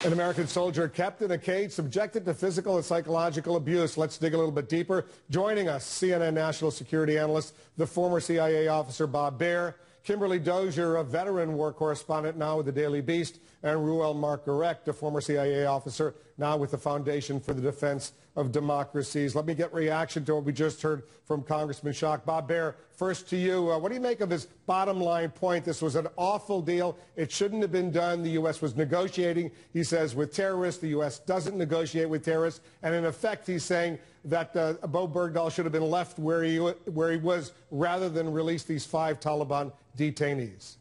An American soldier kept in a cage, subjected to physical and psychological abuse. Let's dig a little bit deeper. Joining us, CNN national security analyst, the former CIA officer Bowe Bergdahl, Kimberly Dozier, a veteran war correspondent now with the Daily Beast, and Reuel Marc Gerecht, a former CIA officer now with the Foundation for the Defense of Democracies. Let me get reaction to what we just heard from Congressman Gerecht. Bowe Bergdahl, first to you. What do you make of his bottom line point? This was an awful deal. It shouldn't have been done. The U.S. was negotiating, he says, with terrorists. The U.S. doesn't negotiate with terrorists. And in effect, he's saying that Bowe Bergdahl should have been left where he was rather than release these 5 Taliban detainees.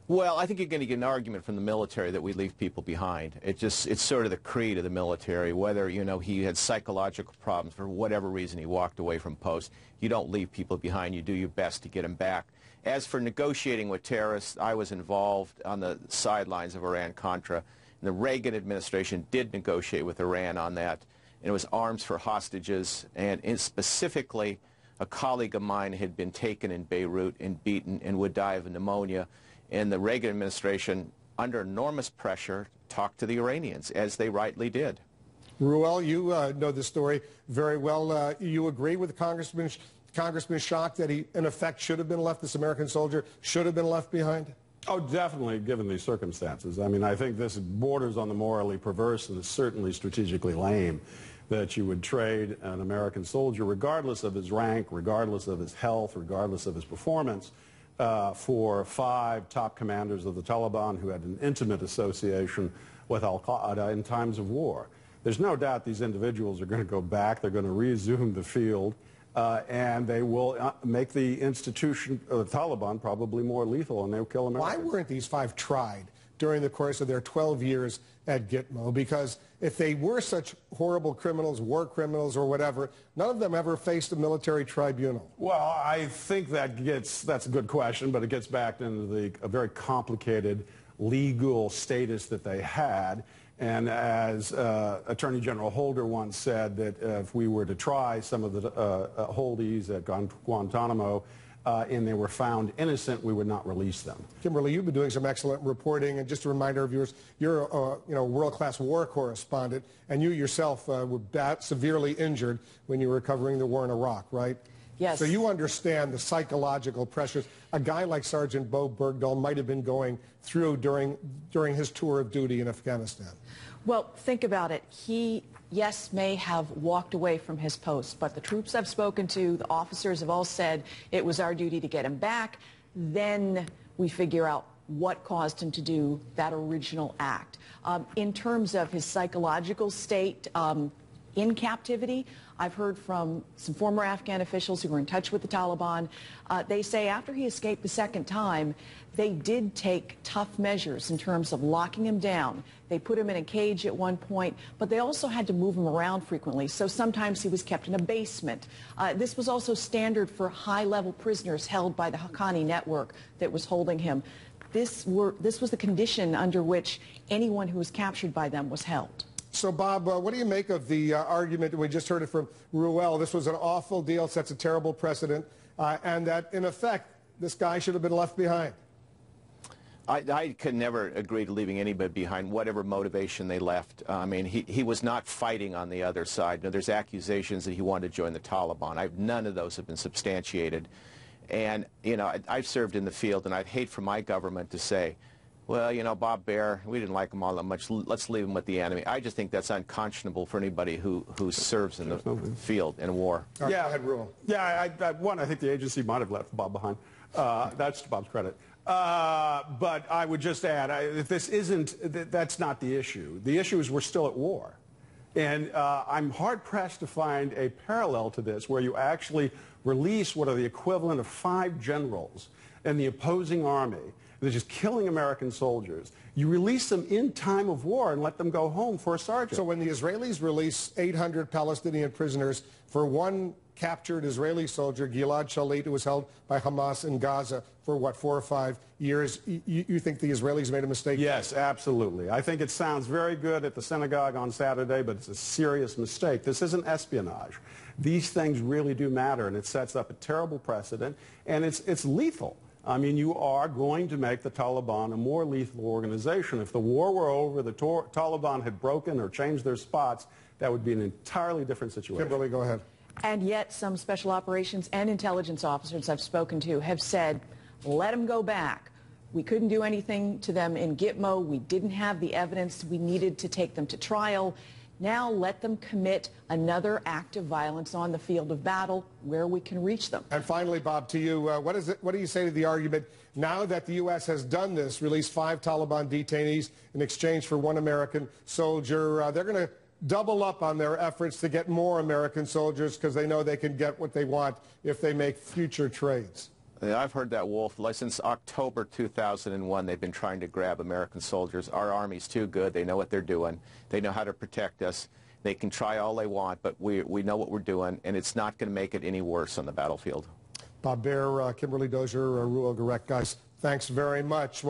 Well, I think you're going to get an argument from the military that we leave people behind. It's sort of the creed of the military. Whether, he had psychological problems, for whatever reason he walked away from post, you don't leave people behind. You do your best to get them back. As for negotiating with terrorists, I was involved on the sidelines of Iran-Contra. And the Reagan administration did negotiate with Iran on that. And it was arms for hostages. And specifically, a colleague of mine had been taken in Beirut and beaten and would die of pneumonia. And the Reagan administration, under enormous pressure, talked to the Iranians, as they rightly did. Reuel, you know the story very well. You agree with Congressman Gerecht that he, in effect, should have been left, this American soldier should have been left behind? Oh, definitely, given these circumstances. I mean, I think this borders on the morally perverse and is certainly strategically lame that you would trade an American soldier, regardless of his rank, regardless of his health, regardless of his performance, for 5 top commanders of the Taliban who had an intimate association with al-Qaeda in times of war. There's no doubt these individuals are going to go back, they're going to resume the field, and they will make the institution of the Taliban probably more lethal, and they'll kill Americans. Why weren't these 5 tried during the course of their 12 years at Gitmo? Because if they were such horrible criminals, war criminals or whatever, none of them ever faced a military tribunal. Well, I think that's a good question, but it gets back into a very complicated legal status that they had. And as Attorney General Holder once said, that if we were to try some of the holdees at Guantanamo, and they were found innocent, we would not release them. Kimberly, you've been doing some excellent reporting, and just a reminder of viewers, you're a world-class war correspondent, and you yourself were severely injured when you were covering the war in Iraq, right? Yes. So you understand the psychological pressures a guy like Sergeant Bowe Bergdahl might have been going through during his tour of duty in Afghanistan. Well, think about it. He, yes, may have walked away from his post, but the troops I've spoken to, the officers have all said it was our duty to get him back. Then we figure out what caused him to do that original act. In terms of his psychological state in captivity, I've heard from some former Afghan officials who were in touch with the Taliban. They say after he escaped the second time, they did take tough measures in terms of locking him down. They put him in a cage at one point, but they also had to move him around frequently. So sometimes he was kept in a basement. This was also standard for high-level prisoners held by the Haqqani network that was holding him. This was the condition under which anyone who was captured by them was held. So, Bob, what do you make of the argument, and we just heard it from Reuel, this was an awful deal, sets a terrible precedent, and that, in effect, this guy should have been left behind? I could never agree to leaving anybody behind, whatever motivation they left. I mean, he was not fighting on the other side. Now, there's accusations that he wanted to join the Taliban. None of those have been substantiated. And, I've served in the field, and I'd hate for my government to say, well, Bowe Bergdahl, we didn't like him all that much. Let's leave him with the enemy. I just think that's unconscionable for anybody who serves in the field in war. Yeah, go ahead, Reuel. Yeah, I think the agency might have left Bob behind. That's to Bob's credit. But I would just add, that's not the issue. The issue is we're still at war. And I'm hard-pressed to find a parallel to this where you actually release what are the equivalent of 5 generals in the opposing army. They're just killing American soldiers. You release them in time of war and let them go home for a sergeant. So when the Israelis release 800 Palestinian prisoners for one captured Israeli soldier, Gilad Shalit, who was held by Hamas in Gaza for, what, 4 or 5 years, you think the Israelis made a mistake? Yes, absolutely. I think it sounds very good at the synagogue on Saturday, but it's a serious mistake. This isn't espionage. These things really do matter, and it sets up a terrible precedent, and it's lethal. I mean, you are going to make the Taliban a more lethal organization. If the war were over, the Taliban had broken or changed their spots, that would be an entirely different situation. Kimberly, go ahead. And yet some special operations and intelligence officers I've spoken to have said, let them go back. We couldn't do anything to them in Gitmo. We didn't have the evidence we needed to take them to trial. Now let them commit another act of violence on the field of battle where we can reach them. And finally, Bob, to you, what do you say to the argument now that the U.S. has done this, released 5 Taliban detainees in exchange for 1 American soldier? They're going to double up on their efforts to get more American soldiers because they know they can get what they want if they make future trades. I've heard that, Wolf. Since October 2001, they've been trying to grab American soldiers. Our Army's too good. They know what they're doing. They know how to protect us. They can try all they want, but we know what we're doing, and it's not going to make it any worse on the battlefield. Bob Baer, Kimberly Dozier, Reuel Gerecht, guys, thanks very much.